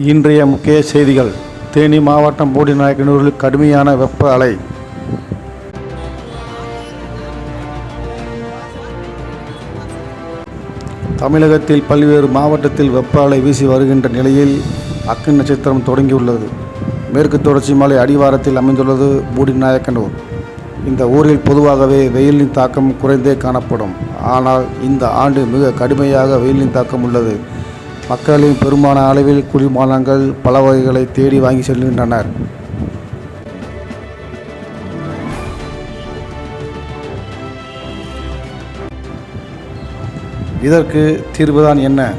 இன்றைய முக்கிய செய்திகள். தேனி மாவட்டம் போடிநாயக்கனூரில் கடுமையான வெப்ப அலை. தமிழகத்தில் பல்வேறு மாவட்டத்தில் வெப்ப அலை வீசி வருகின்ற நிலையில் அக்னி நட்சத்திரம் தொடங்கியுள்ளது. மேற்கு தொடர்ச்சி மலை அடிவாரத்தில் அமைந்துள்ளது போடிநாயக்கனூர். இந்த ஊரில் பொதுவாகவே வெயிலின் தாக்கம் குறைந்தே காணப்படும். ஆனால் இந்த ஆண்டு மிக கடுமையாக வெயிலின் தாக்கம் உள்ளது. மக்களின் பெரும்பாலான அளவில் குளிர்பானங்கள் பல வகைகளை தேடி வாங்கி செல்கின்றனர். இதற்கு தீர்வுதான் என்ன?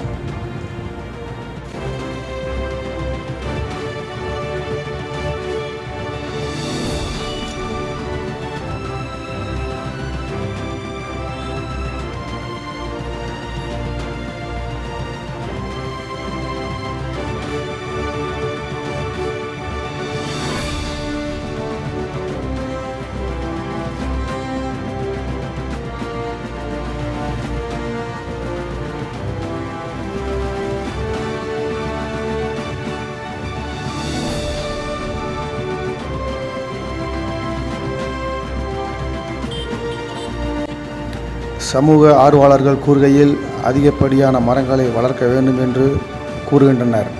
சமூக ஆர்வலர்கள் கூறுகையில் அதிகப்படியான மரங்களை வளர்க்க வேண்டும் என்று கூறுகின்றனர்.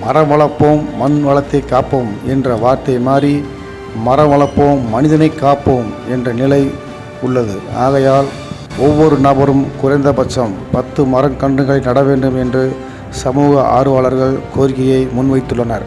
மரம் வளர்ப்போம் மண் வளத்தை காப்போம் என்ற வார்த்தை மாறி மரம் வளர்ப்போம் மனிதனை காப்போம் என்ற நிலை உள்ளது. ஆகையால் ஒவ்வொரு நபரும் குறைந்தபட்சம் 10 மரக்கன்றுகளை நட வேண்டும் என்று சமூக ஆர்வலர்கள் கோரிக்கையை முன்வைத்துள்ளனர்.